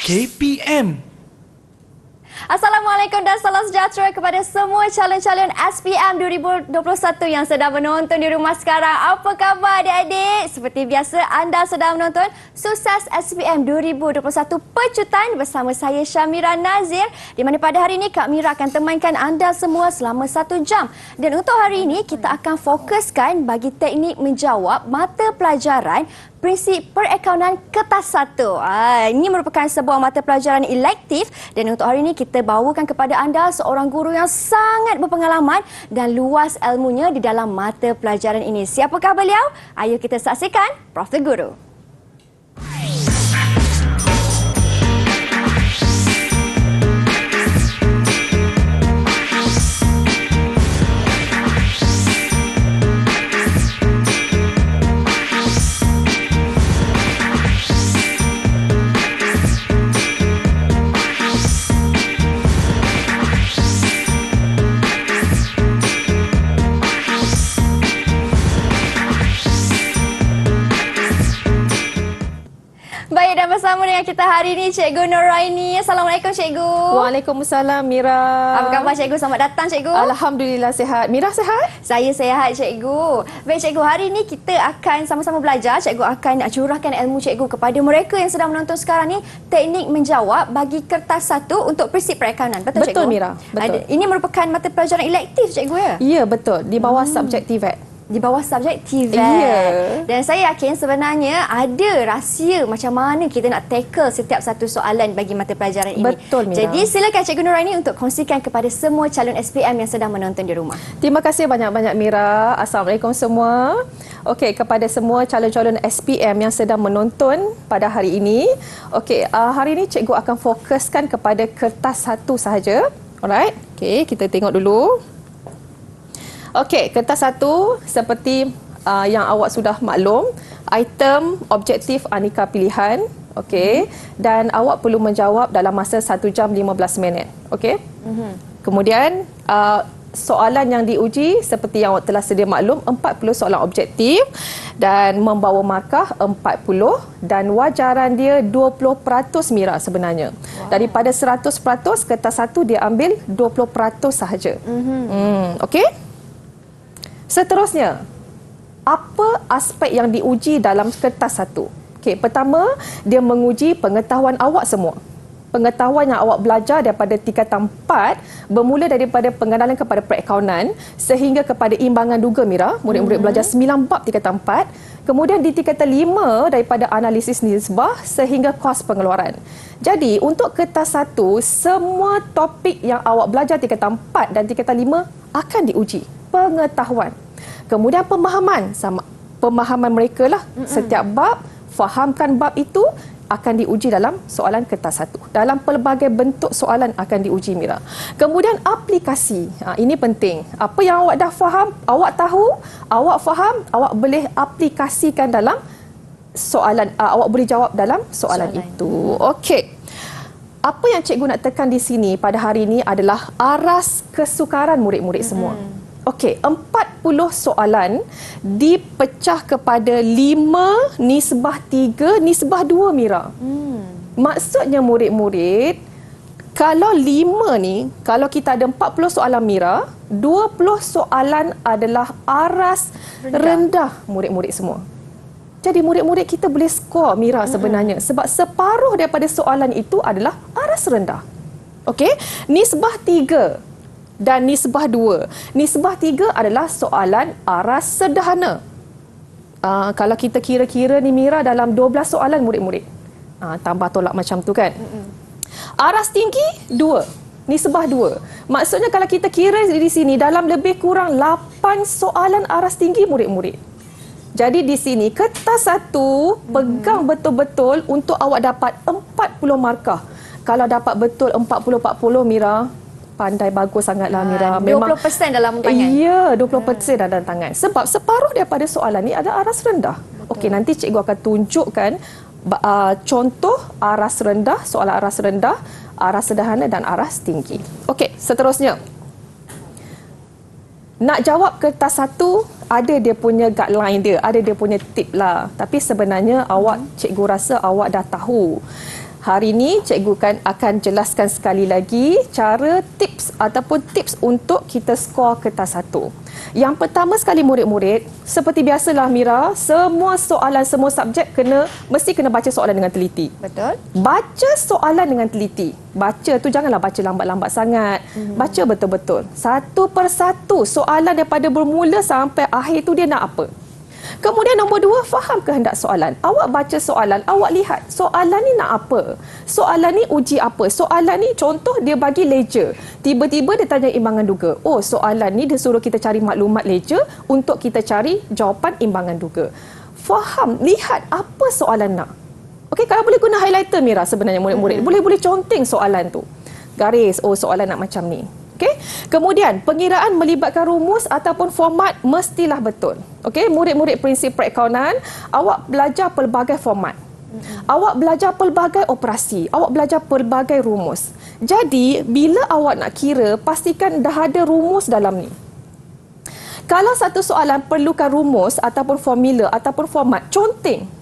KPM. Assalamualaikum dan salam sejahtera kepada semua calon-calon SPM 2021 yang sedang menonton di rumah sekarang. Apa khabar adik-adik? Seperti biasa anda sedang menonton Sukses SPM 2021 Pecutan bersama saya Syamira Nazir, di mana pada hari ini Kak Mira akan temankan anda semua selama 1 jam. Dan untuk hari ini kita akan fokuskan bagi teknik menjawab mata pelajaran Prinsip Perakaunan Kertas 1. Ini merupakan sebuah mata pelajaran elektif dan untuk hari ini kita bawakan kepada anda seorang guru yang sangat berpengalaman dan luas ilmunya di dalam mata pelajaran ini. Siapakah beliau? Ayo kita saksikan Prof. The Guru. Baik, dan bersama dengan kita hari ini Cikgu Nuraini. Assalamualaikum Cikgu. Waalaikumsalam Mira. Apa khabar Cikgu? Selamat datang Cikgu. Alhamdulillah sihat. Mira sihat? Saya sihat Cikgu. Baik Cikgu, hari ini kita akan sama-sama belajar. Cikgu akan curahkan ilmu Cikgu kepada mereka yang sedang menonton sekarang ni, teknik menjawab bagi kertas 1 untuk prinsip perakaunan. Betul Cikgu? Betul Mira. Betul. Ini merupakan mata pelajaran elektif Cikgu ya? Ya betul, di bawah subjek TVET. Di bawah subjek TVET. Ya. Dan saya yakin sebenarnya ada rahsia macam mana kita nak tackle setiap satu soalan bagi mata pelajaran ini. Betul, Mira. Jadi silakan Cikgu Nuraini untuk kongsikan kepada semua calon SPM yang sedang menonton di rumah. Terima kasih banyak-banyak Mira. Assalamualaikum semua. Okey, kepada semua calon-calon SPM yang sedang menonton pada hari ini. Okey, hari ini cikgu akan fokuskan kepada kertas 1 sahaja. Alright. Okey, kita tengok dulu. Okey, kertas 1 seperti yang awak sudah maklum, item objektif aneka pilihan, okey, dan awak perlu menjawab dalam masa 1 jam 15 minit, okey. Kemudian soalan yang diuji seperti yang awak telah sedia maklum, 40 soalan objektif dan membawa markah 40 dan wajaran dia 20% Mira sebenarnya. Daripada 100% kertas 1 dia ambil 20% sahaja. Okey. Seterusnya, apa aspek yang diuji dalam kertas 1? Okey, pertama, dia menguji pengetahuan awak semua. Pengetahuan yang awak belajar daripada tingkatan 4 bermula daripada pengenalan kepada perakaunan sehingga kepada imbangan duga Mira. Murid-murid belajar 9 bab tingkatan 4. Kemudian di tingkatan 5 daripada analisis nisbah sehingga kos pengeluaran. Jadi untuk kertas 1, semua topik yang awak belajar tingkatan 4 dan tingkatan 5 akan diuji. Pengetahuan. Kemudian pemahaman, sama pemahaman mereka lah. Setiap bab, fahamkan bab itu akan diuji dalam soalan kertas 1. Dalam pelbagai bentuk soalan akan diuji Mira. Kemudian aplikasi. Ini penting. Apa yang awak dah faham, awak tahu, awak faham, awak boleh aplikasikan dalam soalan, awak boleh jawab dalam soalan itu. Okey. Apa yang cikgu nak tekan di sini pada hari ini adalah aras kesukaran murid-murid semua. Okey, 40 soalan dipecah kepada 5 nisbah 3, nisbah 2 Mira. Maksudnya murid-murid, kalau 5 ni, kalau kita ada 40 soalan Mira, 20 soalan adalah aras rendah murid-murid semua. Jadi murid-murid kita boleh skor Mira sebenarnya sebab separuh daripada soalan itu adalah aras rendah. Okey, nisbah 3 dan nisbah 2. Nisbah 3 adalah soalan aras sederhana. Kalau kita kira-kira ni Mira dalam 12 soalan murid-murid. Tambah tolak macam tu kan. Aras tinggi 2. Nisbah 2. Maksudnya kalau kita kira di sini dalam lebih kurang 8 soalan aras tinggi murid-murid. Jadi di sini kertas 1 pegang betul-betul untuk awak dapat 40 markah. Kalau dapat betul 40-40 Mira, pandai bagus sangatlah Mira. Memang 20% dalam tangan. Ya, 20% dalam tangan. Sebab separuh daripada soalan ni ada aras rendah. Okey, nanti cikgu akan tunjukkan contoh aras rendah, soalan aras rendah, aras sederhana dan aras tinggi. Okey, seterusnya. Nak jawab kertas 1, ada dia punya guideline dia, ada dia punya tip lah. Tapi sebenarnya awak, cikgu rasa awak dah tahu. Hari ini cikgu akan jelaskan sekali lagi cara tips ataupun tips untuk kita skor kertas 1. Yang pertama sekali murid-murid, seperti biasalah Mira, semua soalan, semua subjek mesti kena baca soalan dengan teliti. Betul. Baca soalan dengan teliti. Baca tu janganlah baca lambat-lambat sangat. Baca betul-betul. Satu persatu soalan daripada bermula sampai akhir tu dia nak apa. Kemudian nombor 2, faham kehendak soalan. Awak baca soalan, awak lihat soalan ni nak apa? Soalan ni uji apa? Soalan ni contoh dia bagi ledger. Tiba-tiba dia tanya imbangan duga. Oh, soalan ni dia suruh kita cari maklumat ledger untuk kita cari jawapan imbangan duga. Faham, lihat apa soalan nak. Okey, kalau boleh guna highlighter Mira sebenarnya murid-murid. Boleh conteng soalan tu. Garis, oh soalan nak macam ni. Okey. Kemudian pengiraan melibatkan rumus ataupun format mestilah betul. Okey, murid-murid prinsip perakaunan, awak belajar pelbagai format. Awak belajar pelbagai operasi, awak belajar pelbagai rumus. Jadi, bila awak nak kira, pastikan dah ada rumus dalam ni. Kalau satu soalan perlukan rumus ataupun formula ataupun format, conteng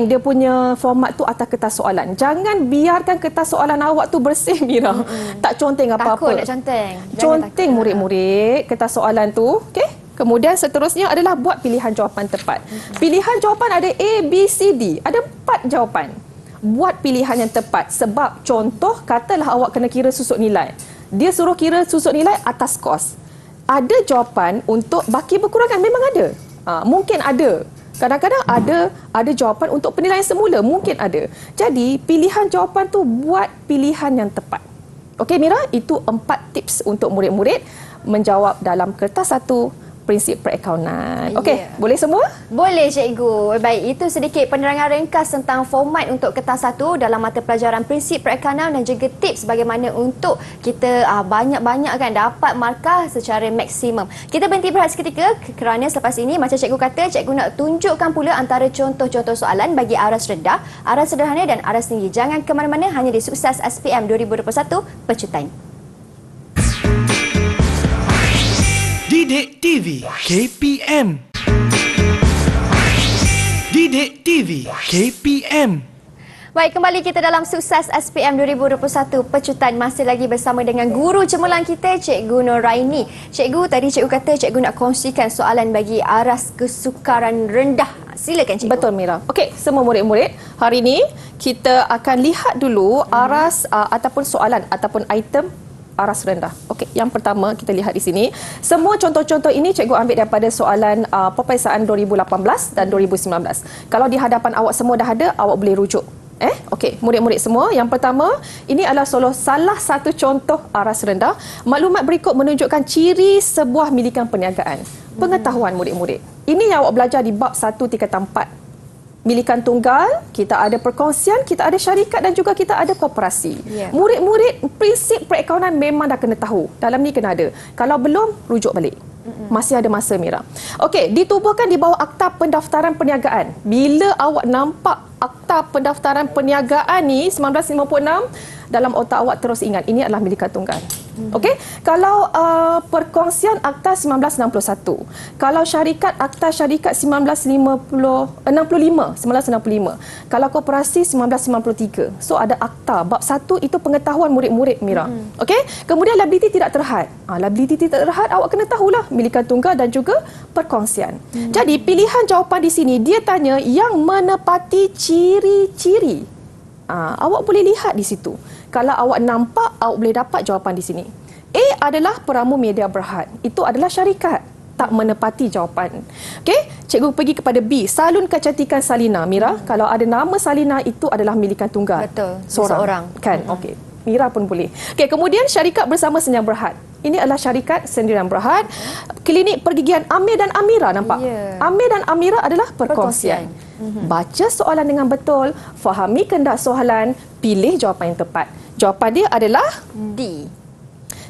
dia punya format tu atas kertas soalan. Jangan biarkan kertas soalan awak tu bersih Mira. Tak conteng apa-apa. Takut nak conteng. Conteng murid-murid kertas soalan tu. Okey. Kemudian seterusnya adalah buat pilihan jawapan tepat. Pilihan jawapan ada A, B, C, D. Ada 4 jawapan. Buat pilihan yang tepat. Sebab contoh katalah awak kena kira susut nilai. Dia suruh kira susut nilai atas kos. Ada jawapan untuk baki berkurangan. Memang ada. Mungkin ada. Kadang-kadang ada jawapan untuk penilaian semula. Mungkin ada. Jadi, pilihan jawapan tu buat pilihan yang tepat. Okey, Mira, itu 4 tips untuk murid-murid menjawab dalam kertas 1 prinsip perakaunan. Okey, boleh semua? Boleh, cikgu. Baik, itu sedikit penerangan ringkas tentang format untuk kertas 1 dalam mata pelajaran prinsip perakaunan dan juga tips bagaimana untuk kita banyak-banyak kan dapat markah secara maksimum. Kita berhenti berehat seketika kerana selepas ini macam cikgu kata, cikgu nak tunjukkan pula antara contoh-contoh soalan bagi aras rendah, aras sederhana dan aras tinggi. Jangan ke mana-mana, hanya di Sukses SPM 2021 Pecutan. Didik TV KPM. Didik TV KPM. Baik, kembali kita dalam Sukses SPM 2021 Pecutan. Masih lagi bersama dengan guru cemerlang kita, Cikgu Noraini. Cikgu, tadi cikgu kata cikgu nak kongsikan soalan bagi aras kesukaran rendah. Silakan cikgu. Betul Mira. Okey, semua murid-murid, hari ini kita akan lihat dulu aras ataupun soalan ataupun item aras rendah. Okey, yang pertama kita lihat di sini. Semua contoh-contoh ini cikgu ambil daripada soalan peperiksaan 2018 dan 2019. Kalau di hadapan awak semua dah ada, awak boleh rujuk. Okey, murid-murid semua, yang pertama, ini adalah salah satu contoh aras rendah. Maklumat berikut menunjukkan ciri sebuah milikan perniagaan. Pengetahuan murid-murid. Ini yang awak belajar di bab 1 tingkatan 4. Milikan tunggal, kita ada perkongsian, kita ada syarikat dan juga kita ada koperasi. Murid-murid prinsip perakaunan memang dah kena tahu. Dalam ni kena ada. Kalau belum, rujuk balik. Masih ada masa Mira. Okey, ditubuhkan di bawah Akta Pendaftaran Perniagaan. Bila awak nampak Akta Pendaftaran Perniagaan ni 1956, dalam otak awak terus ingat ini adalah milikan tunggal. Okey, kalau perkongsian Akta 1961, kalau syarikat Akta Syarikat 1965, kalau koperasi 1993. So ada akta bab 1 itu pengetahuan murid-murid Mira. Okey, kemudian liability tidak terhad. Liability tidak terhad awak kena tahulah milikan tunggal dan juga perkongsian. Jadi pilihan jawapan di sini dia tanya yang menepati ciri-ciri. Awak boleh lihat di situ. Kalau awak nampak, awak boleh dapat jawapan di sini. A adalah peramu media berhad. Itu adalah syarikat. Tak menepati jawapan. Okey, cikgu pergi kepada B. Salon Kecantikan Salina. Mira, kalau ada nama Salina itu adalah milikan tunggal. Betul. Seorang. Kan? Okey. Mira pun boleh. Okey, kemudian syarikat bersama Senyam Berhad. Ini adalah syarikat Sendirian Berhad. Klinik pergigian Amir dan Amira, nampak? Amir dan Amira adalah perkongsian. Baca soalan dengan betul, fahami kehendak soalan, pilih jawapan yang tepat. Jawapan dia adalah D.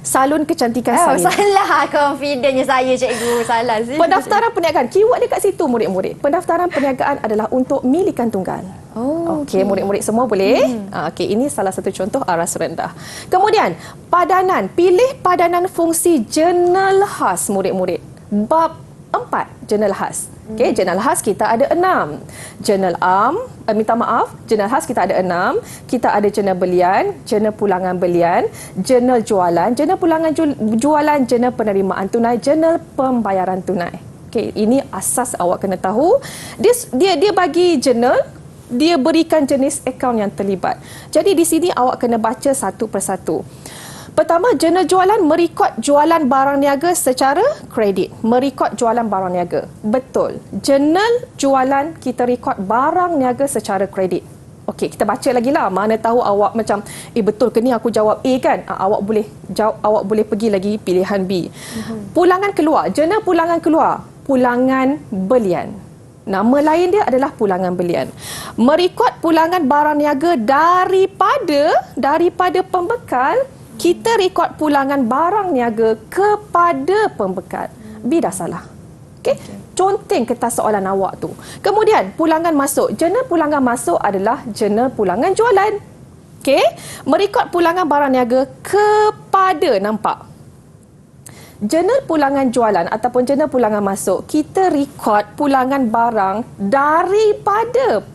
Salon Kecantikan Salina. Salah confidentnya saya, cikgu. Salah sih. Pendaftaran perniagaan. Keyword dia kat situ murid-murid. Pendaftaran perniagaan adalah untuk milikan tunggal. Okey, murid-murid semua boleh. Okey, ini salah satu contoh aras rendah. Kemudian, padanan. Pilih padanan fungsi jurnal khas murid-murid. Bab 4 jurnal khas. Okey, jurnal khas kita ada 6. Jurnal jurnal khas kita ada 6. Kita ada jurnal belian, jurnal pulangan belian, jurnal jualan, jurnal pulangan jualan, jurnal penerimaan tunai, jurnal pembayaran tunai. Okey, ini asas awak kena tahu. Dia bagi jurnal, dia berikan jenis akaun yang terlibat. Jadi di sini awak kena baca satu persatu. Pertama, jurnal jualan merekod jualan barang niaga secara kredit. Merekod jualan barang niaga. Betul. Jurnal jualan kita rekod barang niaga secara kredit. Okey, kita baca lagi lah. Mana tahu awak macam, betul ke ni aku jawab A kan? Awak boleh pergi lagi pilihan B. Pulangan keluar. Jurnal pulangan keluar. Pulangan belian. Nama lain dia adalah pulangan belian. Merekod pulangan barang niaga daripada pembekal. Kita rekod pulangan barang niaga kepada pembekal. B dah salah. Okey. Conteng kertas soalan awak tu. Kemudian pulangan masuk. Jurnal pulangan masuk adalah jurnal pulangan jualan. Okey. Merekod pulangan barang niaga kepada, nampak? Jurnal pulangan jualan ataupun jurnal pulangan masuk, kita rekod pulangan barang daripada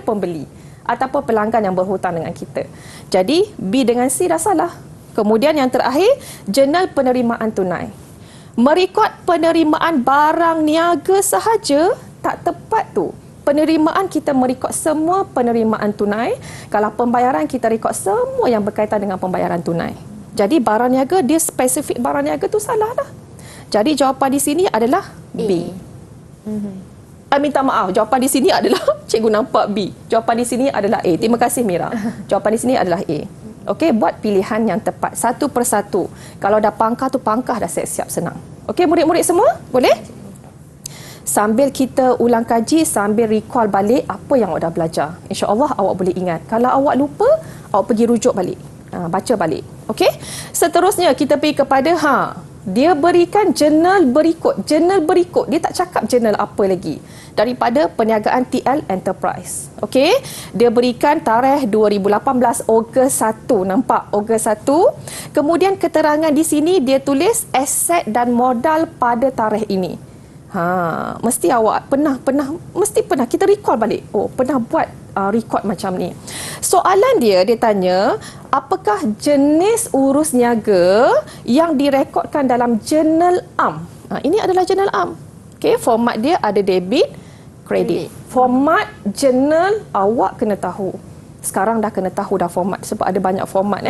pembeli ataupun pelanggan yang berhutang dengan kita. Jadi, B dengan C dah salah. Kemudian yang terakhir, jurnal penerimaan tunai. Merekod penerimaan barang niaga sahaja tak tepat tu. Penerimaan kita merekod semua penerimaan tunai. Kalau pembayaran kita rekod semua yang berkaitan dengan pembayaran tunai. Jadi, barang niaga, dia spesifik barang niaga tu salah dah. Jadi, jawapan di sini adalah B. Minta maaf, jawapan di sini adalah cikgu nampak B. Jawapan di sini adalah A. Terima kasih Mira. Jawapan di sini adalah A. Okey, buat pilihan yang tepat satu persatu. Kalau dah pangkah tu pangkah dah siap-siap senang. Okey, murid-murid semua, boleh? Sambil kita ulang kaji, sambil recall balik apa yang awak dah belajar. InsyaAllah awak boleh ingat. Kalau awak lupa, awak pergi rujuk balik. Baca balik. Okey? Seterusnya kita pergi kepada dia berikan jurnal berikut. Jurnal berikut. Dia tak cakap jurnal apa lagi. Daripada perniagaan TL Enterprise. Okey? Dia berikan tarikh 2018 Ogos 1. Nampak? Ogos 1. Kemudian keterangan di sini dia tulis aset dan modal pada tarikh ini. Mesti awak mesti pernah kita recall balik. Pernah buat record macam ni. Soalan dia tanya, apakah jenis urus niaga yang direkodkan dalam jurnal am? Ini adalah jurnal am. Okey, format dia ada debit, kredit. Format jurnal awak kena tahu. Sekarang dah kena tahu dah format sebab ada banyak format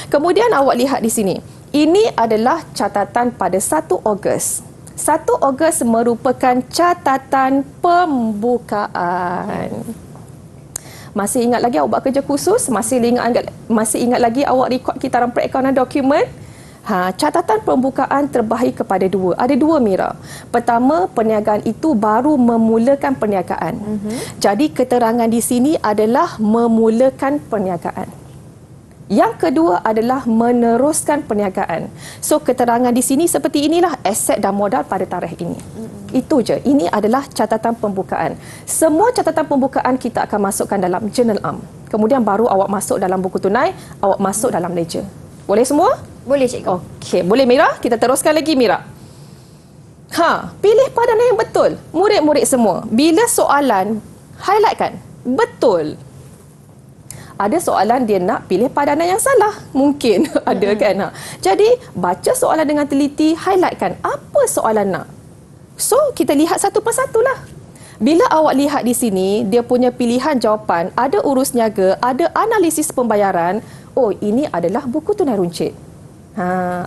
Kemudian awak lihat di sini. Ini adalah catatan pada 1 Ogos. 1 Ogos merupakan catatan pembukaan. Masih ingat lagi awak buat kerja khusus? Masih ingat lagi awak rekod kitaran perakaunan dokumen? Catatan pembukaan terbahagi kepada 2. Ada 2 Mira. Pertama, perniagaan itu baru memulakan perniagaan. Jadi keterangan di sini adalah memulakan perniagaan. Yang kedua adalah meneruskan perniagaan. So keterangan di sini seperti inilah, aset dan modal pada tarikh ini. Itu je. Ini adalah catatan pembukaan. Semua catatan pembukaan kita akan masukkan dalam jurnal am. Kemudian baru awak masuk dalam buku tunai, awak masuk dalam ledger. Boleh semua? Boleh cikgu. Okey, boleh Mira? Kita teruskan lagi Mira. Pilih padanan yang betul. Murid-murid semua, bila soalan, highlightkan. Betul. Ada soalan dia nak pilih padanan yang salah. Mungkin ada kan. Jadi, baca soalan dengan teliti, highlightkan apa soalan nak. So, kita lihat satu persatu lah. Bila awak lihat di sini, dia punya pilihan jawapan, ada urus niaga, ada analisis pembayaran. Ini adalah buku tunai runcit.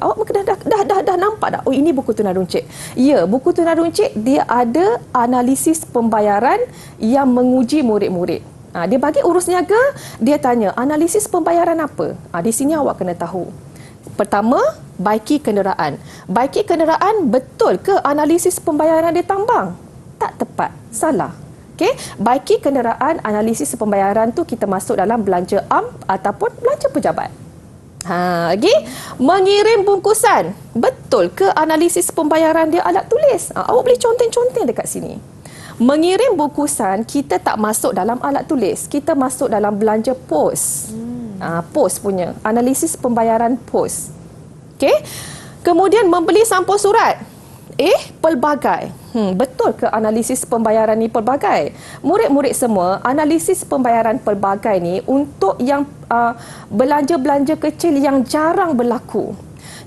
Awak mungkin dah nampak tak? Ini buku tunai runcit. Ya, buku tunai runcit dia ada analisis pembayaran yang menguji murid-murid. Dia bagi urus niaga, dia tanya analisis pembayaran apa? Di sini awak kena tahu. Pertama, baiki kenderaan. Baiki kenderaan, betul ke analisis pembayaran dia tambang? Tak tepat, salah. Okey, baiki kenderaan, analisis pembayaran tu kita masuk dalam belanja am ataupun belanja pejabat. Lagi, mengirim bungkusan. Betul ke analisis pembayaran dia alat tulis? Awak boleh conteng-conteng dekat sini. Mengirim bungkusan, kita tak masuk dalam alat tulis. Kita masuk dalam belanja pos. Pos punya. Analisis pembayaran pos. Okey. Kemudian membeli sampul surat. A, pelbagai. Betul ke analisis pembayaran ni pelbagai? Murid-murid semua, analisis pembayaran pelbagai ni untuk yang belanja-belanja kecil yang jarang berlaku.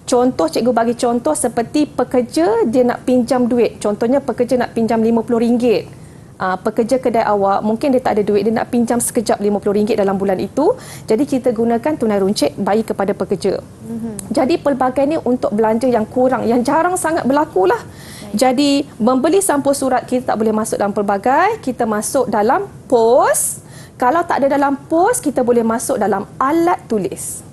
Contoh, cikgu bagi contoh seperti pekerja dia nak pinjam duit. Contohnya pekerja nak pinjam RM50. Pekerja kedai awak, mungkin dia tak ada duit, dia nak pinjam sekejap RM50 dalam bulan itu. Jadi kita gunakan tunai runcit bagi kepada pekerja. Jadi pelbagai ni untuk belanja yang kurang, yang jarang sangat berlaku lah. Jadi membeli sampul surat kita tak boleh masuk dalam pelbagai, kita masuk dalam pos. Kalau tak ada dalam pos, kita boleh masuk dalam alat tulis.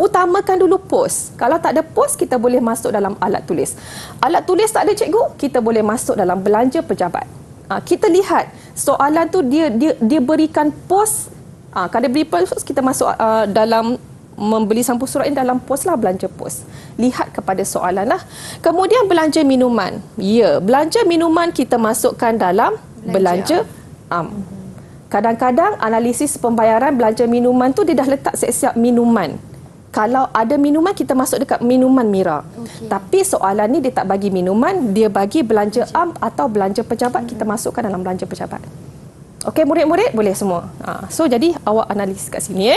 Utamakan dulu pos. Kalau tak ada pos, kita boleh masuk dalam alat tulis. Alat tulis tak ada cikgu, kita boleh masuk dalam belanja pejabat. Kita lihat soalan tu dia berikan pos. Kalau dia beri pos, kita masuk dalam membeli sampul surat ini dalam pos lah, belanja pos. Lihat kepada soalan lah. Kemudian belanja minuman. Ya, belanja minuman kita masukkan dalam belanja am. Kadang-kadang analisis pembayaran belanja minuman tu dia dah letak siap-siap minuman. Kalau ada minuman, kita masuk dekat minuman Mira. Tapi soalan ni dia tak bagi minuman, dia bagi belanja am atau belanja pejabat, kita masukkan dalam belanja pejabat. Okey, murid-murid boleh semua. So jadi awak analisis kat sini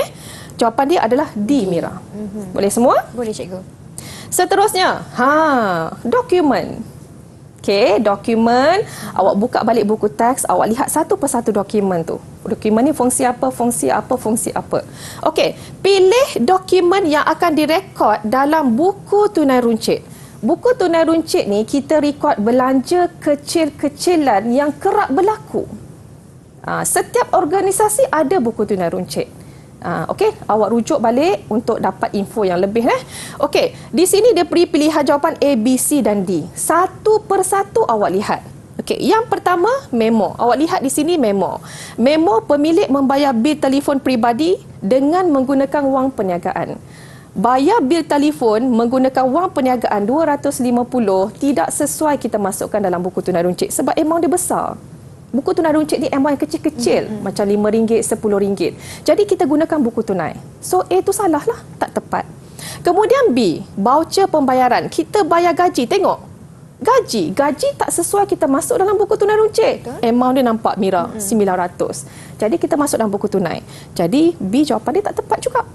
Jawapan dia adalah D, Mira. Boleh semua? Boleh, cikgu. Seterusnya, dokumen. Okey, dokumen, awak buka balik buku teks, awak lihat satu persatu dokumen tu. Dokumen ni fungsi apa, fungsi apa, fungsi apa. Okey, pilih dokumen yang akan direkod dalam buku tunai runcit. Buku tunai runcit ni kita rekod belanja kecil-kecilan yang kerap berlaku. Setiap organisasi ada buku tunai runcit. Okey, awak rujuk balik untuk dapat info yang lebih. Okey, di sini dia beri pilihan jawapan A, B, C dan D. Satu persatu awak lihat. Okey, yang pertama memo. Awak lihat di sini memo. Memo pemilik membayar bil telefon peribadi dengan menggunakan wang perniagaan. Bayar bil telefon menggunakan wang perniagaan 250 tidak sesuai kita masukkan dalam buku tunai runcit sebab amount dia besar. Buku tunai runcit ni amount yang kecil-kecil, macam RM5, RM10. Jadi kita gunakan buku tunai. So A tu salah lah, tak tepat. Kemudian B, voucher pembayaran. Kita bayar gaji, tengok. Gaji tak sesuai kita masuk dalam buku tunai runcit. Amount dia nampak Mira, RM900. Jadi kita masuk dalam buku tunai. Jadi B jawapan dia tak tepat juga.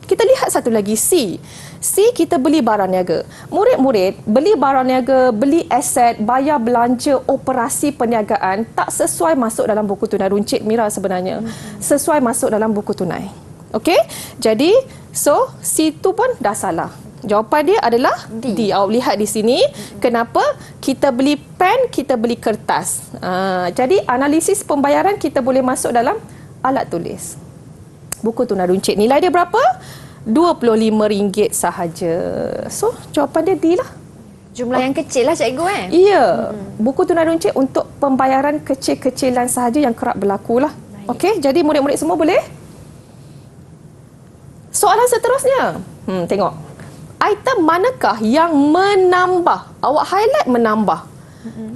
Kita lihat satu lagi C. C kita beli barang niaga. Murid-murid beli barang niaga, beli aset, bayar belanja operasi perniagaan tak sesuai masuk dalam buku tunai runcit Mira sebenarnya. Sesuai masuk dalam buku tunai. Okey? Jadi so C tu pun dah salah. Jawapan dia adalah D. Awak lihat di sini. Kenapa? Kita beli pen, kita beli kertas. Jadi analisis pembayaran kita boleh masuk dalam alat tulis. Buku tunai runcit nilai dia berapa? RM25 sahaja. So, jawapan dia D lah. Jumlah yang kecil lah, cikgu Ya. Buku tunai runcit untuk pembayaran kecil-kecilan sahaja yang kerap berlaku lah. Okey, jadi murid-murid semua boleh? Soalan seterusnya. Tengok. Item manakah yang menambah? Awak highlight menambah.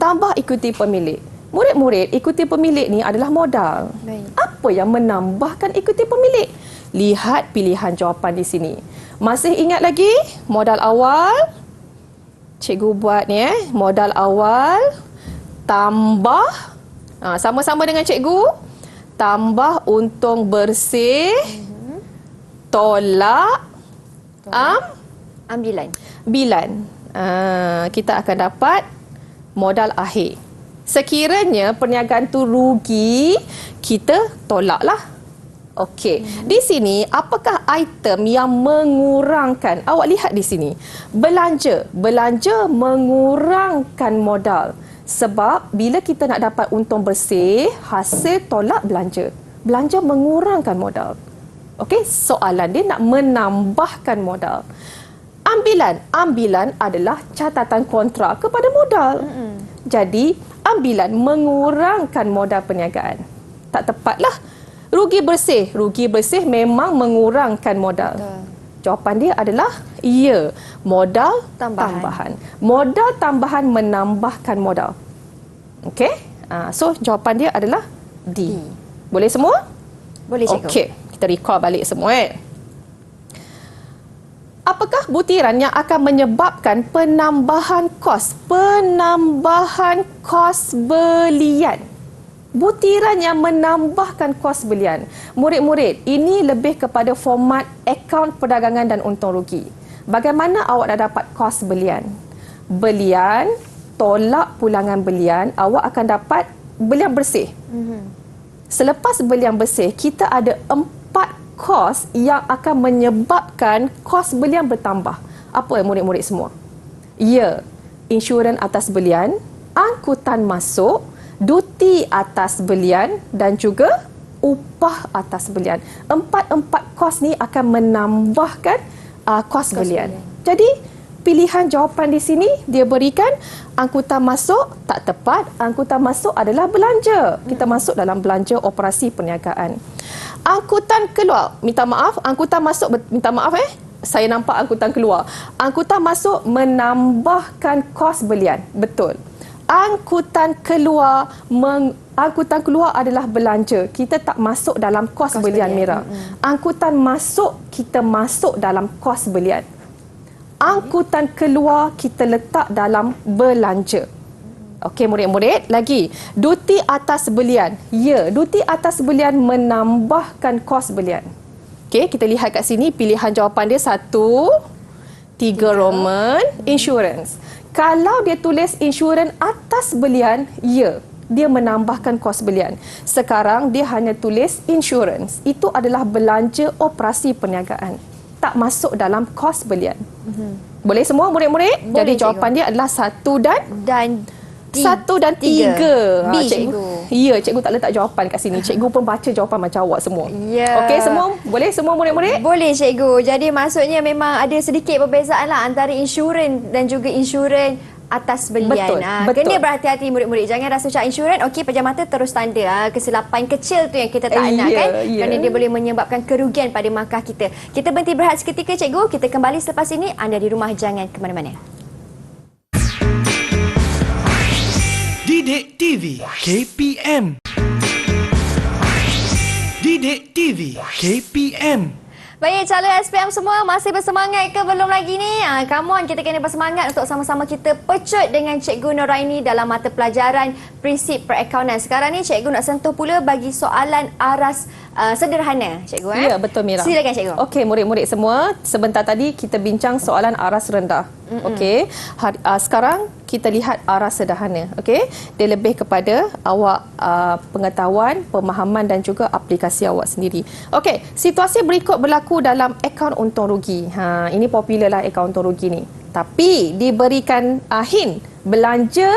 Tambah ikuti pemilik. Murid-murid, ikuti pemilik ni adalah modal. Apa yang menambahkan ikuti pemilik? Lihat pilihan jawapan di sini. Masih ingat lagi modal awal? Cikgu buat ni modal awal tambah sama-sama dengan cikgu. Tambah untung bersih tolak bilan. Kita akan dapat modal akhir. Sekiranya perniagaan tu rugi, kita tolaklah. Okey. Di sini, apakah item yang mengurangkan? Awak lihat di sini. Belanja. Belanja mengurangkan modal. Sebab bila kita nak dapat untung bersih, hasil tolak belanja. Belanja mengurangkan modal. Okey, soalan dia nak menambahkan modal. Ambilan adalah catatan kontra kepada modal. Jadi, ambilan mengurangkan modal perniagaan. Tak tepatlah. Rugi bersih memang mengurangkan modal. Jawapan dia adalah ya, modal tambahan. Modal tambahan menambahkan modal. Okey? So, jawapan dia adalah D. Boleh semua? Boleh, cikgu. Okey, kita recall balik semua. Apakah butiran yang akan menyebabkan penambahan kos? Penambahan kos belian. Butiran yang menambahkan kos belian. Murid-murid, ini lebih kepada format akaun perdagangan dan untung rugi. Bagaimana awak dah dapat kos belian? Belian, tolak pulangan belian, awak akan dapat belian bersih. Selepas belian bersih, kita ada 4 kos yang akan menyebabkan kos belian bertambah. Apa murid-murid semua? Ya, insurans atas belian, angkutan masuk, duti atas belian dan juga upah atas belian. Empat kos ni akan menambahkan kos belian. Jadi pilihan jawapan di sini dia berikan angkutan masuk tak tepat. Angkutan masuk adalah belanja. Kita masuk dalam belanja operasi perniagaan. Angkutan keluar, minta maaf, angkutan masuk, minta maaf saya nampak angkutan keluar. Angkutan masuk menambahkan kos belian. Betul. Angkutan keluar adalah belanja. Kita tak masuk dalam kos belian, Mira. Angkutan masuk, kita masuk dalam kos belian. Angkutan keluar, kita letak dalam belanja. Okey, murid-murid. Lagi, duti atas belian. Ya, duti atas belian menambahkan kos belian. Okey, kita lihat kat sini pilihan jawapan dia 1, 3 Roman, insurans. Kalau dia tulis insurans atas belian, ya, dia menambahkan kos belian. Sekarang dia hanya tulis insurans. Itu adalah belanja operasi perniagaan. Tak masuk dalam kos belian. Boleh semua murid-murid? Jadi jawapan dia adalah 1 dan 3. B, cikgu. Ya, cikgu tak letak jawapan kat sini. Cikgu pun baca jawapan macam awak semua. Ya. Okey, semua boleh semua murid-murid? Boleh, cikgu. Jadi maksudnya memang ada sedikit perbezaan lah antara insurans dan juga insurans atas belian. Betul, betul. Kena berhati-hati murid-murid. Jangan rasa macam insurans, okey, pejam mata terus tanda. Kesilapan kecil tu yang kita tak nak kan. Kerana dia boleh menyebabkan kerugian pada markah kita. Kita berhenti berehat seketika, cikgu. Kita kembali selepas ini. Anda di rumah jangan ke mana-mana. Didik TV KPM. Didik TV KPM. Baik, calon SPM semua masih bersemangat ke belum lagi ni? Come on, kita kena bersemangat untuk sama-sama kita pecut dengan Cikgu Noraini dalam mata pelajaran prinsip perakaunan. Sekarang ni Cikgu nak sentuh pula bagi soalan aras sederhana, Cikgu. Ya, betul, Mira. Silakan, Cikgu. Okey, murid-murid semua, sebentar tadi kita bincang soalan aras rendah. Okey, sekarang kita lihat aras sederhana. Okey, dia lebih kepada awak pengetahuan, pemahaman dan juga aplikasi awak sendiri. Okey, situasi berikut berlaku dalam akaun untung rugi. Ini popular lah akaun untung rugi ni. Tapi diberikan hint, belanja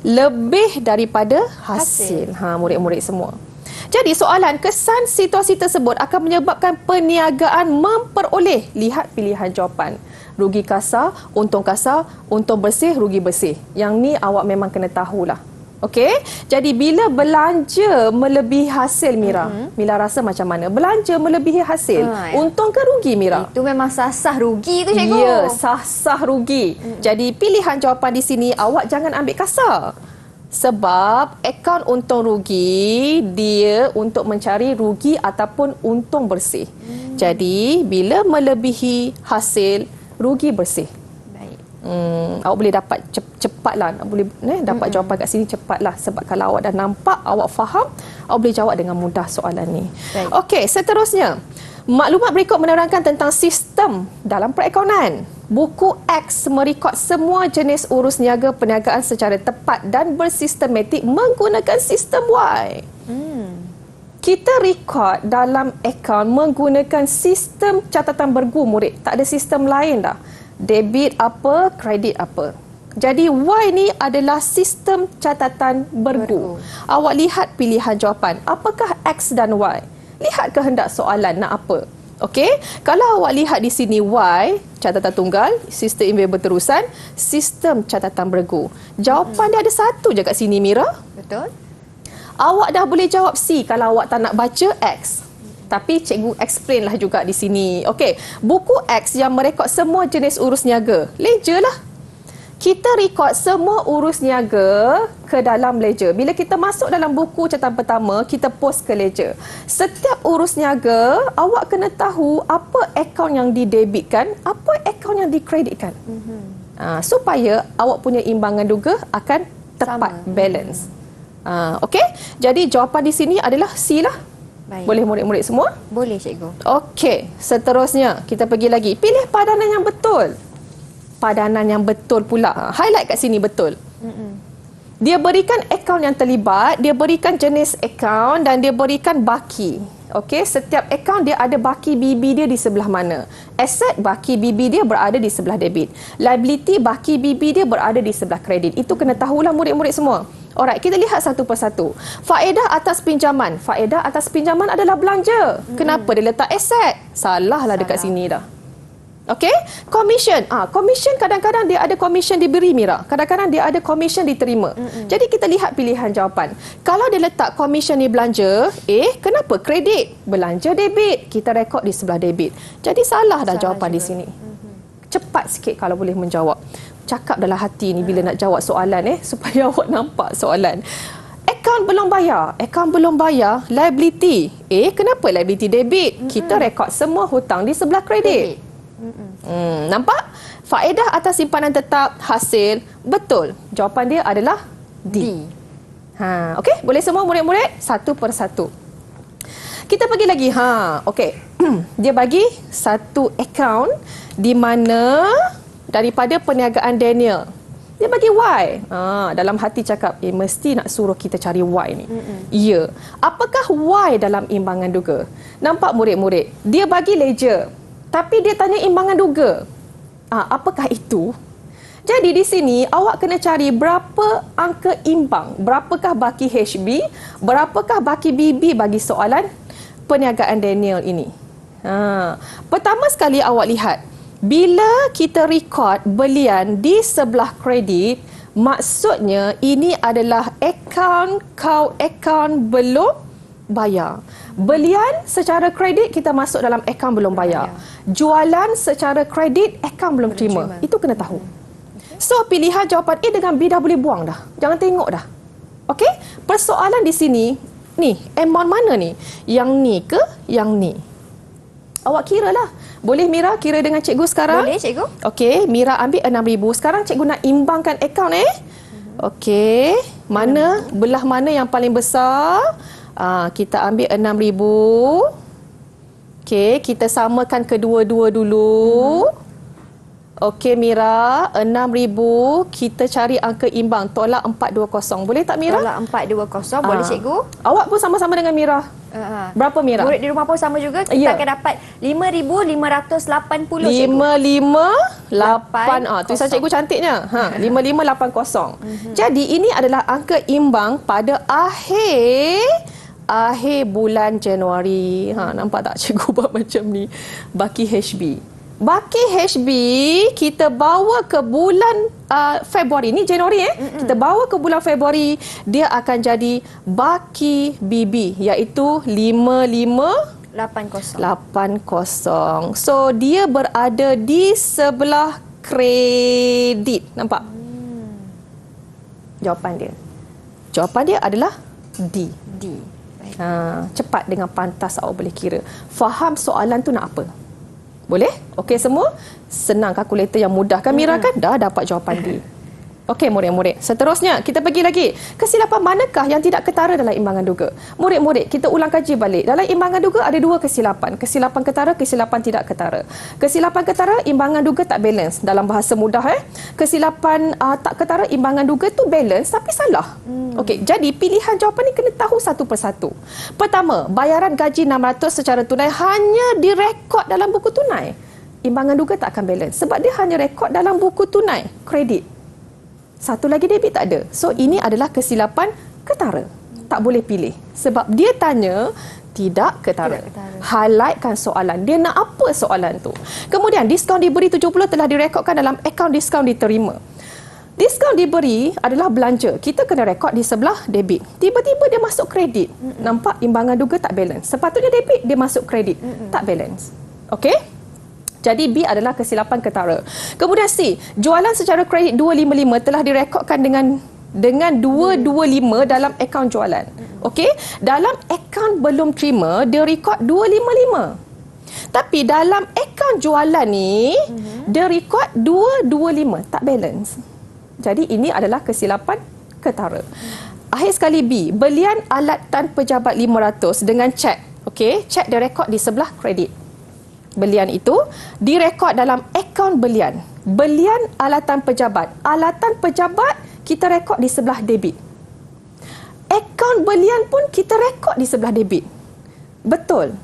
lebih daripada hasil. Murid-murid semua. Jadi soalan, kesan situasi tersebut akan menyebabkan perniagaan memperoleh. Lihat pilihan jawapan. Rugi kasar, untung bersih, rugi bersih. Yang ni awak memang kena tahulah. Okey? Jadi bila belanja melebihi hasil, Mira, Mira rasa macam mana? Belanja melebihi hasil, untung ke rugi, Mira? Itu memang sah-sah rugi tu, Cikgu. Ya, sah-sah rugi. Jadi pilihan jawapan di sini awak jangan ambil kasar. Sebab akaun untung rugi dia untuk mencari rugi ataupun untung bersih. Jadi bila melebihi hasil, rugi bersih. Baik. Awak boleh dapat cepatlah, boleh dapat jawapan kat sini cepatlah. Sebab kalau awak dah nampak, awak faham, awak boleh jawab dengan mudah soalan ni. Okey, seterusnya. Maklumat berikut menerangkan tentang sistem dalam perakaunan. Buku X merekod semua jenis urus niaga perniagaan secara tepat dan bersistematik menggunakan sistem Y. Kita rekod dalam akaun menggunakan sistem catatan bergu, murid. Tak ada sistem lain dah. Debit apa, kredit apa. Jadi Y ni adalah sistem catatan bergu. Awak lihat pilihan jawapan. Apakah X dan Y? Lihat kehendak soalan nak apa. Okey, kalau awak lihat di sini Y, catatan tunggal, sistem investment berterusan, sistem catatan bergu. Jawapan dia ada satu je kat sini, Mira. Betul. Awak dah boleh jawab C kalau awak tak nak baca X. Tapi cikgu explain lah juga di sini. Okey, buku X yang merekod semua jenis urus niaga. Ledger lah. kita record semua urus niaga ke dalam ledger. Bila kita masuk dalam buku catatan pertama, kita post ke ledger. Setiap urus niaga, awak kena tahu apa akaun yang didebitkan, apa akaun yang dikreditkan. Supaya awak punya imbangan juga akan tepat, balance. Okey, jadi jawapan di sini adalah C lah. Baik. Boleh murid-murid semua? Boleh, cikgu. Okey, seterusnya kita pergi lagi. Pilih padanan yang betul. Padanan yang betul pula. Highlight kat sini betul. Dia berikan akaun yang terlibat, dia berikan jenis akaun dan dia berikan baki. Okey, setiap akaun dia ada baki BB dia di sebelah mana. Asset, baki BB dia berada di sebelah debit. Liability, baki BB dia berada di sebelah kredit. Itu kena tahulah murid-murid semua. Alright, kita lihat satu persatu. Faedah atas pinjaman. Faedah atas pinjaman adalah belanja. Kenapa dia letak aset? Salahlah dekat sini dah. Okey, commission. Commission kadang-kadang dia ada commission diberi, Mira. Kadang-kadang dia ada commission diterima. Jadi kita lihat pilihan jawapan. Kalau dia letak commission ni belanja, kenapa kredit? Belanja debit. Kita rekod di sebelah debit. Jadi salah dah jawapan juga di sini. Cepat sikit kalau boleh menjawab. Cakap dalam hati ni bila nak jawab soalan supaya awak nampak soalan. Akaun belum bayar. Akaun belum bayar, liability. Kenapa liability debit? Kita rekod semua hutang di sebelah kredit. Nampak? Faedah atas simpanan tetap hasil betul. Jawapan dia adalah D. Okey, boleh semua murid-murid satu persatu. Kita pergi lagi. Okey. Dia bagi satu akaun di mana daripada perniagaan Daniel. Dia bagi Y. Dalam hati cakap, mesti nak suruh kita cari Y ni. Ya. Apakah Y dalam imbangan duga? Nampak murid-murid? Dia bagi ledger. Tapi dia tanya imbangan duga. Apakah itu? Jadi di sini awak kena cari berapa angka imbang. Berapakah baki HB? Berapakah baki BB bagi soalan perniagaan Daniel ini? Pertama sekali awak lihat. Bila kita rekod belian di sebelah kredit, maksudnya ini adalah akaun belum bayar. Belian secara kredit kita masuk dalam akaun belum bayar. Jualan secara kredit akaun belum terima. Itu kena tahu. So pilihan jawapan A dengan B dah boleh buang dah. Jangan tengok dah. Okey? Persoalan di sini, ni amount mana ni? Yang ni ke yang ni? Awak kira lah. Boleh Mira kira dengan cikgu sekarang? Boleh, cikgu. Okey, Mira ambil 6,000. Sekarang cikgu nak imbangkan akaun Okey, belah mana yang paling besar? Kita ambil 6,000. Okey, kita samakan kedua-dua dulu. Okey Mira, 6,000 kita cari angka imbang, tolak 420. Boleh tak Mira? Tolak 420. Boleh cikgu? Awak pun sama-sama dengan Mira. Berapa Mira? Murid di rumah pun sama juga. Kita akan dapat 5,580 cikgu. 5,580. Tulisan cikgu cantiknya. 5,580. Jadi ini adalah angka imbang pada akhir bulan Januari. Nampak tak cikgu buat macam ni? Baki HB. Baki HB kita bawa ke bulan Februari. Ni Januari Kita bawa ke bulan Februari, dia akan jadi baki BB iaitu 5,580. So dia berada di sebelah kredit. Nampak? Jawapan dia adalah D. Cepat dengan pantas awak boleh kira. Faham soalan tu nak apa? Boleh? Okey semua? Senang kalkulator yang mudah kan Mira kan? Dah dapat jawapan D. Okey murid-murid. Seterusnya kita pergi lagi. Kesilapan manakah yang tidak ketara dalam imbangan duga? Murid-murid, kita ulang kaji balik. Dalam imbangan duga ada dua kesilapan. Kesilapan ketara, kesilapan tidak ketara. Kesilapan ketara, imbangan duga tak balance. Dalam bahasa mudah Kesilapan tak ketara, imbangan duga tu balance tapi salah. Okey, jadi pilihan jawapan ni kena tahu satu persatu. Pertama, bayaran gaji 600 secara tunai hanya direkod dalam buku tunai. Imbangan duga tak akan balance sebab dia hanya rekod dalam buku tunai, kredit. Satu lagi debit tak ada. So ini adalah kesilapan ketara. Tak boleh pilih sebab dia tanya tidak ketara. Highlightkan soalan. Dia nak apa soalan tu? Kemudian diskaun diberi 70 telah direkodkan dalam akaun diskaun diterima. Diskaun diberi adalah belanja. Kita kena rekod di sebelah debit. Tiba-tiba dia masuk kredit. Nampak imbangan duga tak balance. Sepatutnya debit, dia masuk kredit. Tak balance. Okey? Jadi B adalah kesilapan ketara. Kemudian C, jualan secara kredit 255 telah direkodkan dengan 225 dalam akaun jualan. Okey, dalam akaun belum terima dia rekod 255. Tapi dalam akaun jualan ni dia rekod 225, tak balance. Jadi ini adalah kesilapan ketara. Akhir sekali B, belian alatan pejabat 500 dengan cek. Okey, cek direkod di sebelah kredit. Belian itu direkod dalam akaun belian. Belian alatan pejabat. Alatan pejabat kita rekod di sebelah debit. Akaun belian pun kita rekod di sebelah debit. Betul.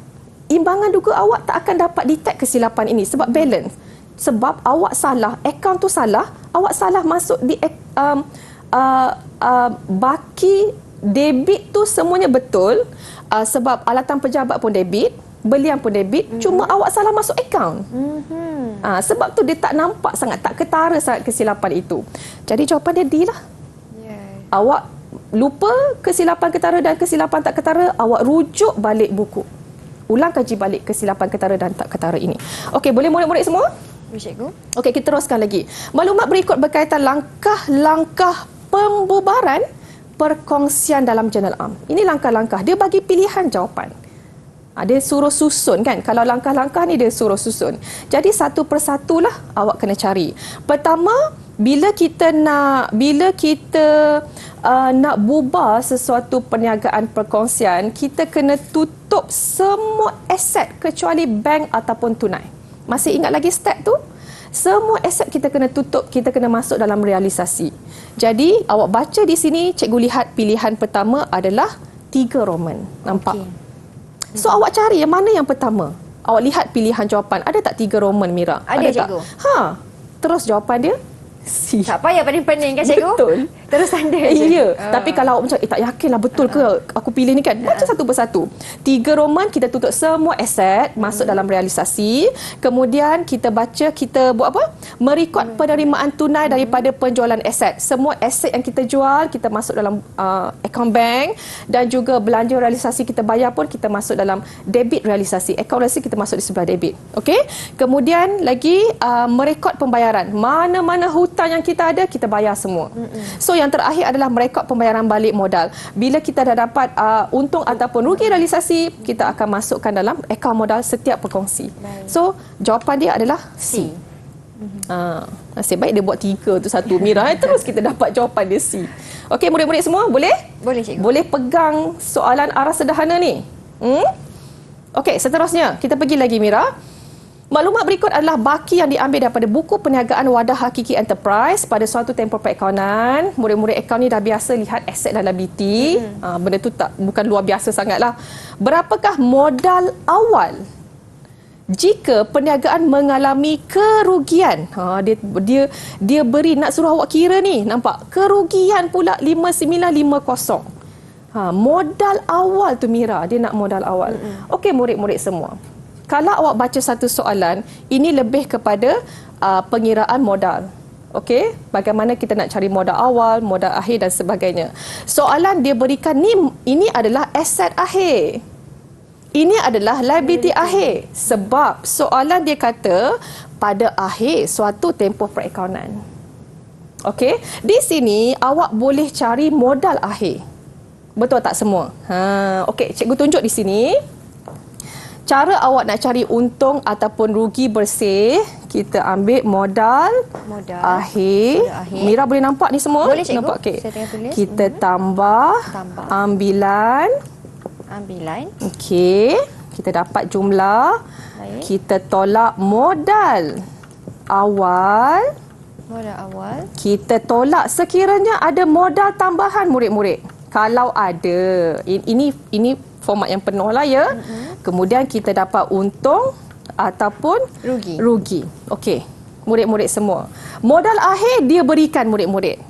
Imbangan duga awak tak akan dapat detect kesilapan ini sebab balance. Sebab awak salah, akaun tu salah, awak salah masuk di baki debit tu semuanya betul, sebab alatan pejabat pun debit, belian pun debit, cuma awak salah masuk akaun. Sebab tu dia tak nampak sangat, tak ketara sangat kesilapan itu. Jadi jawapan dia D lah. Awak lupa kesilapan ketara dan kesilapan tak ketara, awak rujuk balik buku. Ulang kaji balik kesilapan ketara dan tak ketara ini. Okey, boleh murid-murid semua? Cikgu. Okey, kita teruskan lagi. Maklumat berikut berkaitan langkah-langkah pembubaran perkongsian dalam jurnal am. Ini langkah-langkah. Dia bagi pilihan jawapan. Dia suruh susun kan. Kalau langkah-langkah ni dia suruh susun. Jadi satu persatulah awak kena cari. Pertama, bila kita nak bubar sesuatu perniagaan perkongsian, kita kena tutup semua aset kecuali bank ataupun tunai. Masih ingat lagi step tu? Semua aset kita kena tutup, kita kena masuk dalam realisasi. Jadi, awak baca di sini, cikgu lihat pilihan pertama adalah 3 Roman. Nampak? Okay. So, awak cari yang mana yang pertama? Awak lihat pilihan jawapan. Ada tak 3 Roman, Mira? Ada cikgu. Terus jawapan dia? C. Tak payah pening-pening kan cikgu? Betul. Terus anda je. Ya. Tapi kalau awak macam, tak yakinlah betul ke aku pilih ni kan? Baca satu persatu. 3 Roman, kita tutup semua aset, masuk dalam realisasi. Kemudian kita baca, kita buat apa? Merekod penerimaan tunai daripada penjualan aset. Semua aset yang kita jual, kita masuk dalam akaun bank. Dan juga belanja realisasi kita bayar pun, kita masuk dalam debit realisasi. Akaun realisasi kita masuk di sebelah debit. Okey? Kemudian lagi, merekod pembayaran. Mana-mana hutang yang kita ada, kita bayar semua. So, yang terakhir adalah merekod pembayaran balik modal. Bila kita dah dapat untung ataupun rugi realisasi, kita akan masukkan dalam akaun modal setiap perkongsi. So, jawapan dia adalah C. Nasib baik dia buat 3 tu satu, Mira. Terus kita dapat jawapan dia C. Okey, murid-murid semua, boleh? Boleh, cikgu. Boleh pegang soalan arah sederhana ni? Okey, seterusnya kita pergi lagi, Mira. Maklumat berikut adalah baki yang diambil daripada buku perniagaan Wadah Hakiki Enterprise pada suatu tempoh perakaunan. Murid-murid akaun ni dah biasa lihat aset dan liability. Benda tu bukan luar biasa sangatlah. Berapakah modal awal jika perniagaan mengalami kerugian? Dia beri, nak suruh awak kira ni. Nampak? Kerugian pula 5950. Modal awal tu, Mira. Dia nak modal awal. Okey, murid-murid semua. Kalau awak baca satu soalan, ini lebih kepada pengiraan modal. Okey, bagaimana kita nak cari modal awal, modal akhir dan sebagainya. Soalan dia berikan ini adalah aset akhir. Ini adalah liability akhir. Sebab soalan dia kata pada akhir suatu tempoh perakaunan. Okey, di sini awak boleh cari modal akhir. Betul tak semua? Okey, cikgu tunjuk di sini. Cara awak nak cari untung ataupun rugi bersih, kita ambil modal akhir. Mira boleh nampak ni semua? Boleh, cikgu. Nampak? Okay. Saya tengah tulis. Kita tambah ambilan. Okey. Kita dapat jumlah. Baik. Kita tolak modal awal. Kita tolak sekiranya ada modal tambahan, murid-murid. Kalau ada. Ini format yang penuh lah ya. Kemudian kita dapat untung ataupun rugi. Okey, murid-murid semua. Modal akhir dia berikan murid-murid.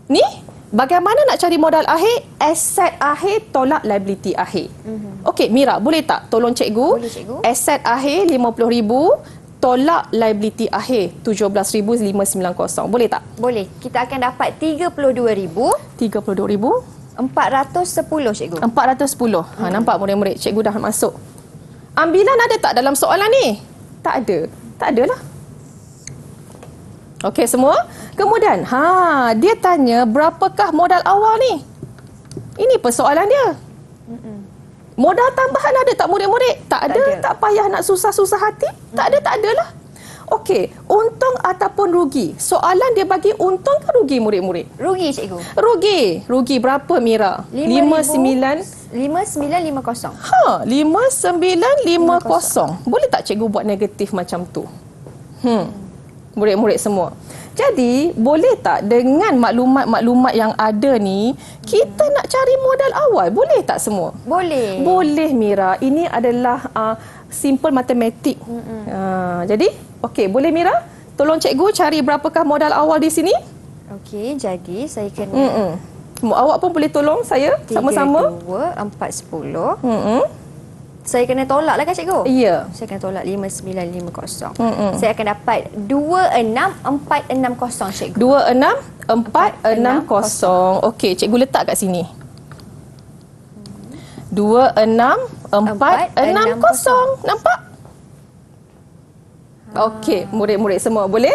Ni, bagaimana nak cari modal akhir? Aset akhir tolak liability akhir. Okey, Mira, boleh tak tolong cikgu? Boleh, cikgu. Aset akhir 50,000 tolak liability akhir 17,590. Boleh tak? Boleh. Kita akan dapat 32,000. 32,000. 410, cikgu. 410. Nampak murid-murid, cikgu dah masuk. Ambilan ada tak dalam soalan ni? Tak ada. Tak adalah. Okey semua. Kemudian, dia tanya berapakah modal awal ni? Ini persoalan dia. Modal tambahan ada tak murid-murid? Tak ada. Tak payah nak susah-susah hati? Tak adalah. Okey, untung ataupun rugi. Soalan dia bagi untung ke rugi murid-murid? Rugi cikgu. Rugi berapa Mira? 5950. 5950. Boleh tak cikgu buat negatif macam tu? Murid-murid semua. Jadi, boleh tak dengan maklumat-maklumat yang ada ni, kita nak cari modal awal? Boleh tak semua? Boleh. Boleh Mira. Ini adalah simple matematik. Jadi, okey, boleh Mira? Tolong cikgu cari berapakah modal awal di sini? Okey, jadi saya kena Awak pun boleh tolong saya sama-sama. 3, 2, 4, 10. Saya kena tolak lah kan cikgu? Ya. Saya kena tolak 5950. Saya akan dapat 26460 cikgu. 26460. Okey, cikgu letak kat sini. 26460. Nampak? Okey, murid-murid semua boleh?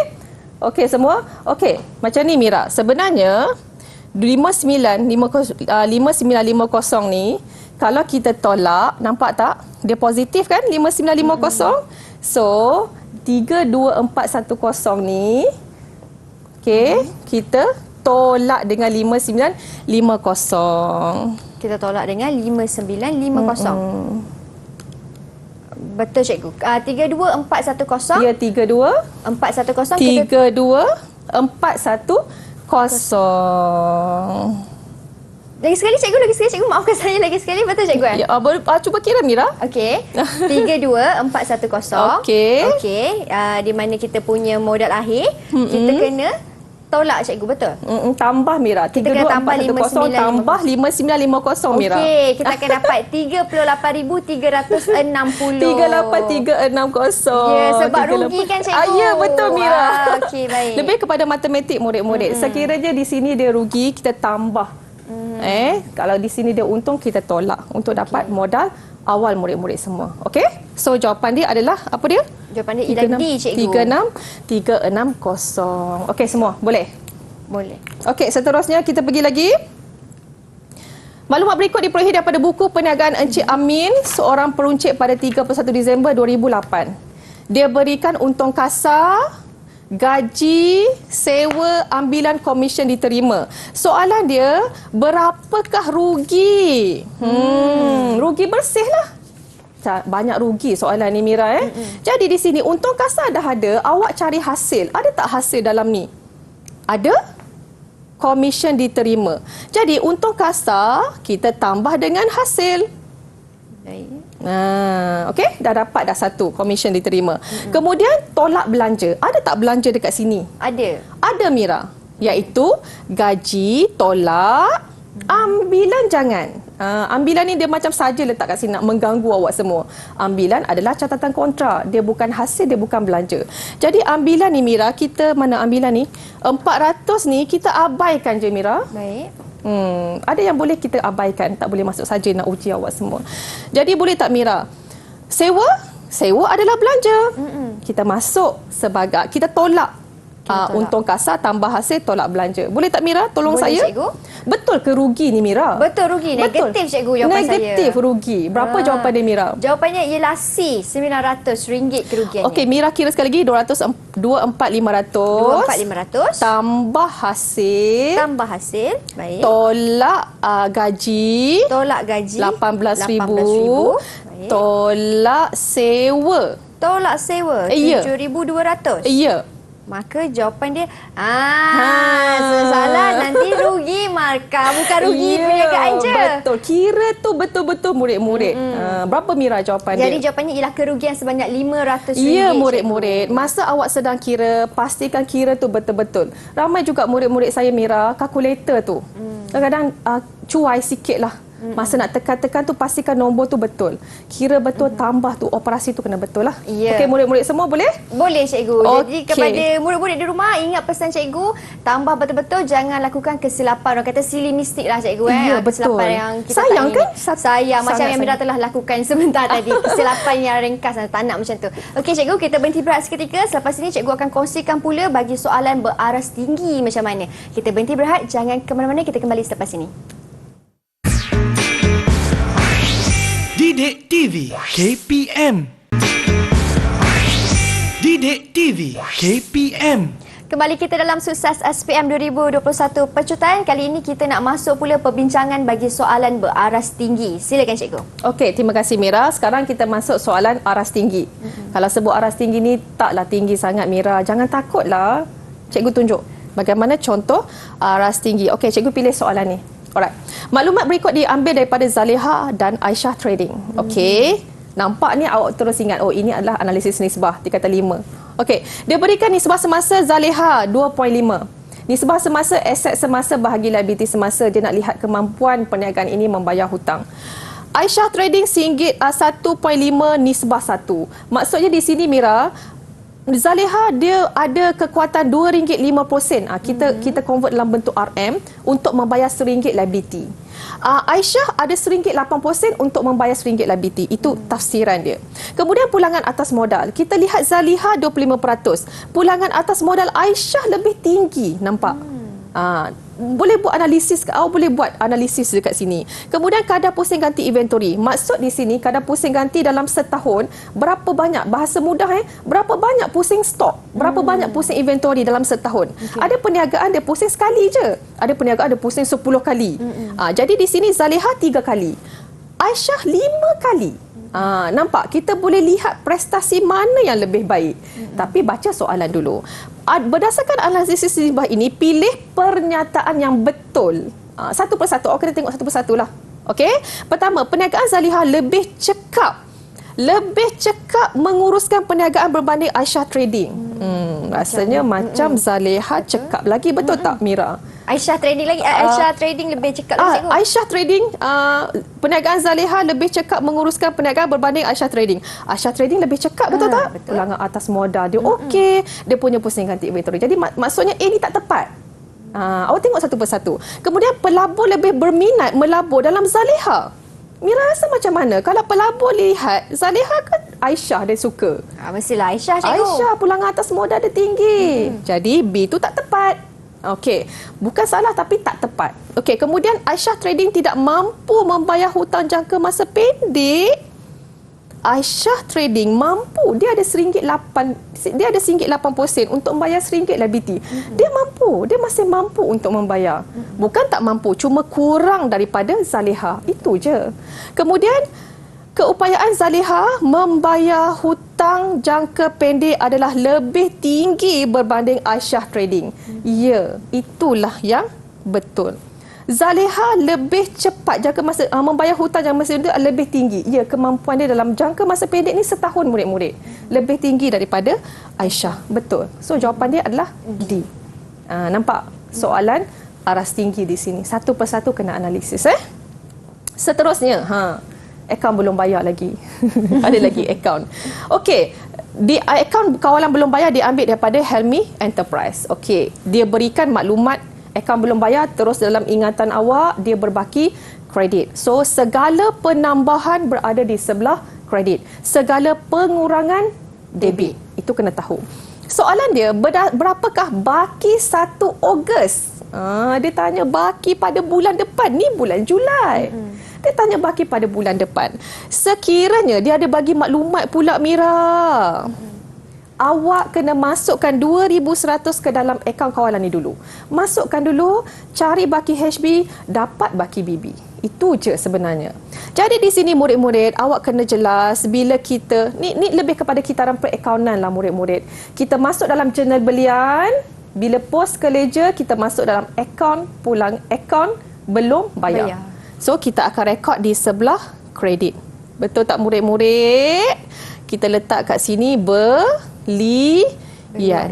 Okey semua? Okey, macam ni Mira. Sebenarnya 5950 ni kalau kita tolak, nampak tak? Dia positif kan 5950. So 32410 ni kita tolak dengan 5950. Kita tolak dengan 5950. Betul cikgu. 32410. Ya 410 32410. Lagi sekali cikgu, maafkan saya lagi sekali. Betul cikgu Ya, cuba kira Mira. Okey. 32410. Okey. Di mana kita punya modal akhir, kita kena tolak cikgu, betul? Tambah Mira. Kita kena tambah 32410 tambah 5950 Mira. Okey, kita akan dapat 38,360. 38360. Ya, sebab rugi kan cikgu. Ya, betul Mira. Okey, baik. Lebih kepada matematik murid-murid. Sekiranya di sini dia rugi, kita tambah. Kalau di sini dia untung, kita tolak untuk dapat modal awal murid-murid semua. Okey? So jawapan dia adalah apa dia? Jawapan dia ialah D cikgu. 36360. Okey semua, boleh? Boleh. Okey, seterusnya kita pergi lagi. Maklumat berikut diperolehi daripada buku perniagaan Encik Amin, seorang peruncit pada 31 Disember 2008. Dia berikan untung kasar, gaji, sewa, ambilan komisen diterima. Soalan dia, berapakah rugi? Rugi bersih lah. Banyak rugi soalan ni Mira. Jadi di sini untung kasar dah ada, awak cari hasil. Ada tak hasil dalam ni? Ada? Komisen diterima. Jadi untung kasar kita tambah dengan hasil. Baik. Okey, dah dapat dah satu komisen diterima. Kemudian tolak belanja. Ada tak belanja dekat sini? Ada. Ada Mira. Iaitu gaji, tolak, ambilan jangan. Ambilan ni dia macam saja letak kat sini nak mengganggu awak semua. Ambilan adalah catatan kontrak. Dia bukan hasil, dia bukan belanja. Jadi ambilan ni Mira, kita mana ambilan ni? 400 ni kita abaikan je Mira. Baik. Ada yang boleh kita abaikan, tak boleh masuk saja nak uji awak semua. Jadi boleh tak Mira? Sewa adalah belanja. Kita masuk sebagai, kita tolak. Untung kasar tambah hasil tolak belanja. Boleh tak Mira? Tolong Boleh, saya. cikgu. Betul ke rugi ni Mira? Betul rugi. Negatif cikgu jawapan saya. Negatif rugi. Berapa jawapan dia Mira? Jawapannya ialah C, RM900 kerugiannya. Okey, Mira kira sekali lagi 24500. 24500 Tambah hasil. Baik. Tolak gaji. Tolak gaji 18,000. Tolak sewa. Tolak sewa Ya. 7,200. Ya. Maka jawapan dia salah, nanti rugi markah, bukan rugi perniagaan je. Betul. Kira tu betul-betul murid-murid. Berapa Mira jawapan dia? Jadi jawapannya ialah kerugian sebanyak RM500. Ya murid-murid. Masa awak sedang kira, pastikan kira tu betul-betul. Ramai juga murid-murid saya Mira, kalkulator tu. Kadang-kadang cuai sikit lah. Masa nak tekan-tekan tu pastikan nombor tu betul. Kira betul tambah tu, operasi tu kena betul lah. Ya. Okey, murid-murid semua boleh? Boleh cikgu. Jadi Okey. kepada murid-murid di rumah, ingat pesan cikgu, tambah betul-betul, jangan lakukan kesilapan. Orang kata silly mistake lah cikgu. Ya, betul. Kesilapan yang kita Sayang tak ingin. kan? Sayang. Macam Sangat yang Mira telah lakukan sebentar tadi. Kesilapan yang ringkas, tak nak macam tu. Okey cikgu, kita berhenti berehat seketika. Selepas ini cikgu akan kongsikan pula bagi soalan beraras tinggi macam mana. Kita berhenti berehat, jangan ke mana-mana, kita kembali selepas ini. Didik TV KPM. Didik TV KPM. Kembali kita dalam Sukses SPM 2021 Pecutan. Kali ini kita nak masuk pula perbincangan bagi soalan beraras tinggi. Silakan cikgu. Okey, terima kasih Mira. Sekarang kita masuk soalan aras tinggi. Kalau sebut aras tinggi ni taklah tinggi sangat Mira. Jangan takutlah. Cikgu tunjuk bagaimana contoh aras tinggi. Okey, cikgu pilih soalan ni. Alright. Maklumat berikut diambil daripada Zaleha dan Aisyah Trading. Okey. Nampak ni awak terus ingat, oh ini adalah analisis nisbah tingkatan 5. Okey, dia berikan nisbah semasa Zaleha 2.5. Nisbah semasa aset semasa bahagi liability semasa. Dia nak lihat kemampuan perniagaan ini membayar hutang. Aisyah Trading RM1.5 nisbah 1. Maksudnya di sini Mira, Zaleha dia ada kekuatan RM2.5%. Kita convert dalam bentuk RM untuk membayar RM1 liability. Aisyah ada RM1.8% untuk membayar RM1 liability. Itu tafsiran dia. Kemudian pulangan atas modal. Kita lihat Zaleha 25%. Pulangan atas modal Aisyah lebih tinggi. Nampak? Boleh buat analisis, boleh buat analisis dekat sini. Kemudian kadar pusing ganti inventory. Maksud di sini kadar pusing ganti dalam setahun berapa banyak, bahasa mudah berapa banyak pusing stok, berapa banyak pusing inventory dalam setahun. Ada perniagaan dia pusing sekali je. Ada perniagaan dia pusing 10 kali. Jadi di sini Zaleha 3 kali. Aisyah 5 kali. Nampak? Kita boleh lihat prestasi mana yang lebih baik. Tapi baca soalan dulu. Berdasarkan analisis nisbah ini, pilih pernyataan yang betul. Satu persatu. Awak kena tengok satu persatu lah. Okey? Pertama, perniagaan Zaleha lebih cekap. Lebih cekap menguruskan perniagaan berbanding Aisyah Trading. Rasanya macam Zaleha cekap lagi. Betul tak Mira? Aisyah Trading lagi. Aisyah Trading lebih cekap lagi cikgu. Aisyah Trading, perniagaan Zaleha lebih cekap menguruskan perniagaan berbanding Aisyah Trading. Aisyah Trading lebih cekap, betul tak? Betul. Pulangan atas modal dia okey. Dia punya pusing ganti inventory. Jadi maksudnya A ni tak tepat. Awak tengok satu persatu. Kemudian pelabur lebih berminat melabur dalam Zaleha. Mira rasa macam mana? Kalau pelabur lihat Zaleha kan Aisyah dia suka. Mestilah Aisyah cikgu. Aisyah pulangan atas modal dia tinggi. Jadi B tu tak tepat. Okey, bukan salah tapi tak tepat. Okey, kemudian Aisyah Trading tidak mampu membayar hutang jangka masa pendek. Aisyah Trading mampu. Dia ada RM1.8% untuk membayar RM1 liability. Dia mampu. Dia masih mampu untuk membayar. Bukan tak mampu, cuma kurang daripada Zaleha. Itu je. Kemudian keupayaan Zaleha membayar hutang jangka pendek adalah lebih tinggi berbanding Aisyah Trading. Ya, itulah yang betul. Zaleha lebih cepat jangka masa membayar hutang jangka masa pendek lebih tinggi. Ya, kemampuan dia dalam jangka masa pendek ni setahun murid-murid. Lebih tinggi daripada Aisyah. Betul. So jawapan dia adalah D. Nampak soalan aras tinggi di sini. Satu persatu kena analisis. Seterusnya, akaun belum bayar lagi. Ada lagi akaun. Okey, di akaun kawalan belum bayar diambil daripada Helmi Enterprise. Okey, dia berikan maklumat akaun belum bayar terus dalam ingatan awak, dia berbaki kredit. So segala penambahan berada di sebelah kredit. Segala pengurangan debit. Itu kena tahu. Soalan dia, berapakah baki 1 Ogos? Dia tanya baki pada bulan depan. Ni bulan Julai. Dia tanya baki pada bulan depan. Sekiranya dia ada bagi maklumat pula Mira. Awak kena masukkan 2,100 ke dalam akaun kawalan ni dulu. Masukkan dulu, cari baki HB, dapat baki BB. Itu je sebenarnya. Jadi di sini murid-murid, awak kena jelas bila kita, ni lebih kepada kitaran perakaunan lah murid-murid. Kita masuk dalam jurnal belian, bila post ke ledger, kita masuk dalam akaun, pulang akaun, belum bayar. So, kita akan rekod di sebelah kredit. Betul tak murid-murid? Kita letak kat sini belian.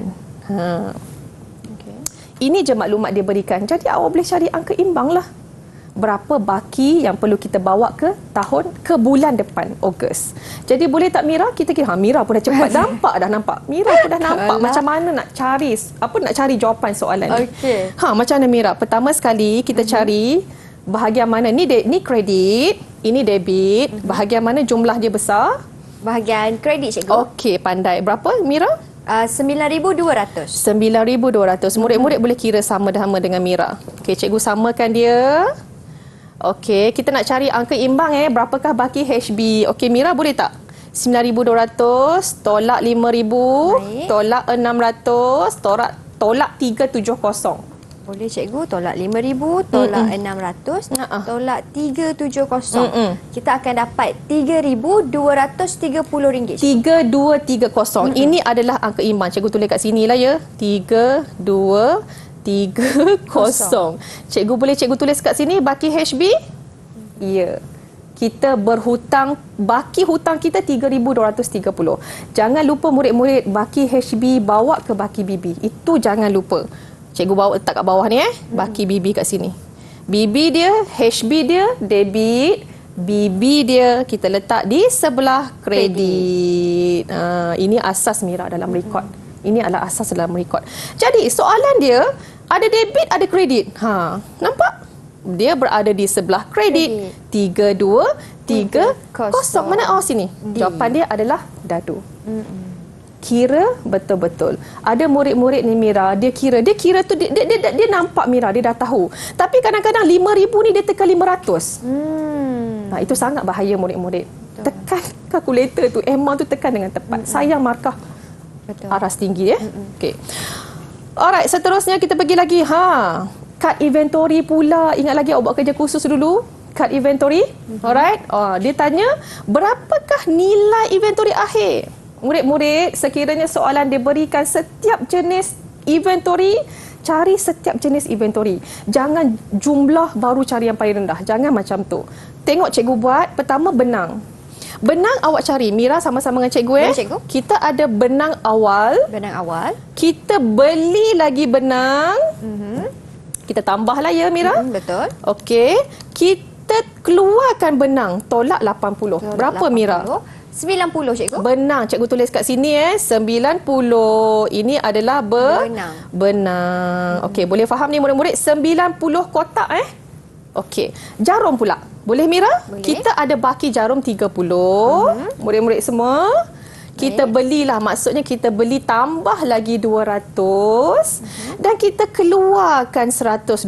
Okay. Ini je maklumat dia berikan. Jadi, awak boleh cari angka imbang lah. berapa baki yang perlu kita bawa ke bulan depan, Ogos. Jadi boleh tak Mira, kita kira Mira pun dah cepat nampak. Mira pun dah nampak macam mana nak cari jawapan soalan ni. Okey. Macam mana Mira? Pertama sekali kita cari bahagian mana ni kredit, ini debit, bahagian mana jumlah dia besar? Bahagian kredit, cikgu. Okey, pandai. Berapa Mira? 9,200. 9,200. Murid-murid boleh kira sama dengan Mira. Okey, cikgu samakan dia. Okey, kita nak cari angka imbang berapakah baki HB. Okey, Mira boleh tak? 9,200 tolak 5,000 Baik. tolak 600 tolak 370. Boleh cikgu, tolak 5,000, tolak 600, tolak 370. Kita akan dapat RM3,230. 3230. Ini adalah angka imbang. Cikgu tulis kat sini lah ya. 3230. Cikgu boleh tulis kat sini baki HB? Ya. Kita berhutang, baki hutang kita 3,230. Jangan lupa murid-murid baki HB bawa ke baki BB. Itu jangan lupa. Cikgu bawa letak kat bawah ni baki BB kat sini. BB dia, HB dia, debit. BB dia kita letak di sebelah kredit. Ini asas Mira dalam rekod. Ini adalah asas dalam rekod. Jadi soalan dia ada debit, ada kredit. Nampak? Dia berada di sebelah kredit. 3230. Mana sini? Jawapan dia adalah dadu. Kira betul-betul. Ada murid-murid ni Mira, dia kira tu dia nampak Mira, dia dah tahu. Tapi kadang-kadang 5,000 ni dia tekan 500. Itu sangat bahaya murid-murid. Tekan kalkulator tu, amount tu tekan dengan tepat. Sayang markah. Betul. Aras tinggi Okey. Alright, seterusnya kita pergi lagi. Kad inventory pula. Ingat lagi awak buat kerja khusus dulu. Kad inventory. Alright. Dia tanya, berapakah nilai inventory akhir? Murid-murid, sekiranya soalan diberikan setiap jenis inventory, cari setiap jenis inventory. Jangan jumlah baru cari yang paling rendah. Jangan macam tu. Tengok cikgu buat. Pertama, benang. Benang awak cari. Mira sama-sama dengan cikgu. Boleh, cikgu. Kita ada benang awal. Benang awal. Kita beli lagi benang. Kita tambahlah ya Mira. Betul. Okey. Kita keluarkan benang. Tolak 80. Berapa 80. Mira? 90, cikgu. Benang. Cikgu tulis kat sini 90. Ini adalah benang. Okey, boleh faham ni murid-murid? 90 kotak Okey. Jarum pula. Boleh Mira? Boleh. Kita ada baki jarum 30. Murid-murid semua. Kita belilah, maksudnya kita beli tambah lagi 200 dan kita keluarkan 120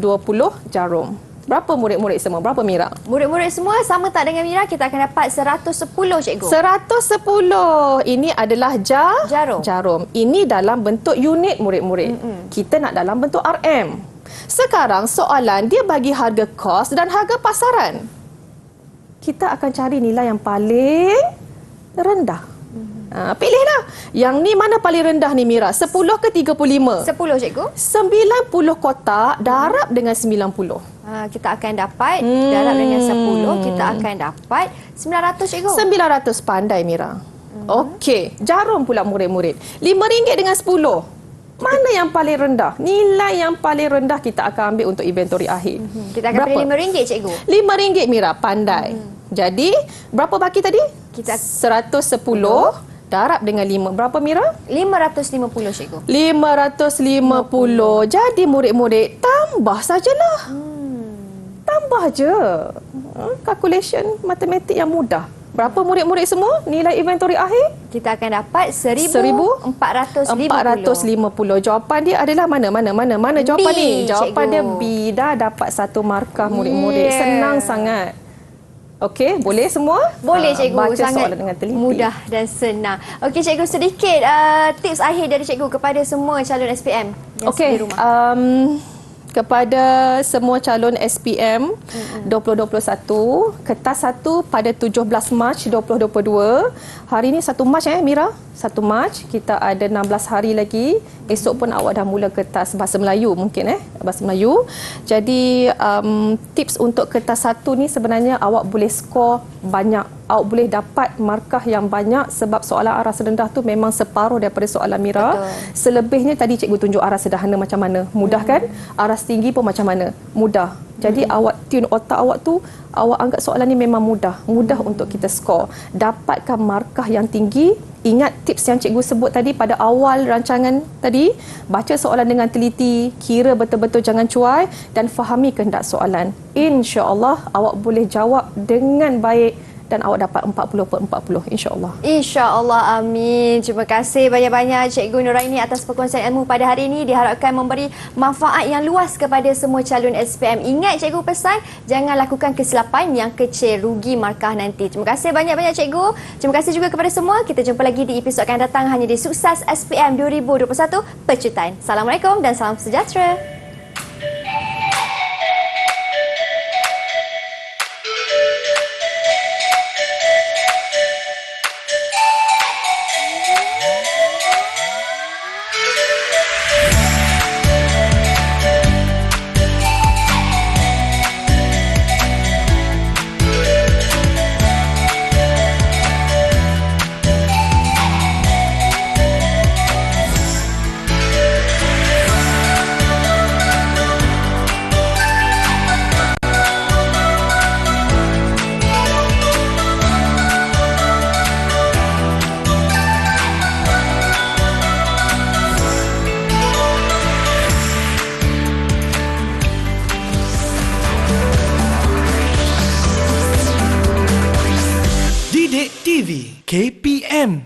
jarum. Berapa murid-murid semua? Berapa Mira? Murid-murid semua sama tak dengan Mira? Kita akan dapat 110, cikgu. 110. Ini adalah jarum. Ini dalam bentuk unit murid-murid. Kita nak dalam bentuk RM. Sekarang soalan dia bagi harga kos dan harga pasaran. Kita akan cari nilai yang paling rendah. Pilihlah. Yang ni mana paling rendah ni Mira? 10 ke 35? 10, cikgu. 90 kotak darab dengan 90. Kita akan dapat darab dengan 10, kita akan dapat 900, cikgu. 900. Pandai Mira. Okey, jarum pula murid-murid. RM5 dengan 10. Mana yang paling rendah? Nilai yang paling rendah kita akan ambil untuk inventory akhir. Kita akan pilih RM5, cikgu. RM5 Mira, pandai. Jadi, berapa baki tadi? Kita 110 darab dengan 5. Berapa Mira? 550, cikgu. 550. Jadi murid-murid tambah sajalah. Tambah je. Calculation matematik yang mudah. Berapa murid-murid semua nilai inventory akhir? Kita akan dapat 1,450. Jawapan dia adalah mana jawapan B, ni? Jawapan cikgu. dia B. Dah dapat 1 markah murid-murid. Senang sangat. Okey, boleh semua? Boleh, cikgu. Baca Sangat soalan dengan teliti. mudah dan senang. Okey, cikgu, sedikit tips akhir dari cikgu kepada semua calon SPM yang di rumah. Kepada semua calon SPM 2021, kertas 1 pada 17 Mac 2022. Hari ni 1 Mac Mira? 1 Mac, kita ada 16 hari lagi. Esok pun awak dah mula kertas bahasa Melayu mungkin bahasa Melayu. Jadi tips untuk kertas 1 ni sebenarnya awak boleh skor banyak. Awak boleh dapat markah yang banyak sebab soalan aras rendah tu memang separuh daripada soalan Mira. Betul. Selebihnya tadi cikgu tunjuk aras sederhana macam mana. Mudah kan? Aras tinggi pun macam mana. Mudah. Jadi awak tune otak awak tu, awak anggap soalan ni memang mudah untuk kita skor. Dapatkan markah yang tinggi. Ingat tips yang cikgu sebut tadi pada awal rancangan tadi, baca soalan dengan teliti, kira betul-betul jangan cuai dan fahami kehendak soalan. InsyaAllah awak boleh jawab dengan baik dan awak dapat 40/40, insya-Allah. InsyaAllah, amin. Terima kasih banyak-banyak Cikgu Nuraini atas perkongsian ilmu pada hari ini. Diharapkan memberi manfaat yang luas kepada semua calon SPM. Ingat Cikgu pesan, jangan lakukan kesilapan yang kecil, rugi markah nanti. Terima kasih banyak-banyak Cikgu. Terima kasih juga kepada semua. Kita jumpa lagi di episod akan datang hanya di Sukses SPM 2021 Pecutan. Assalamualaikum dan salam sejahtera. Didik TV KPM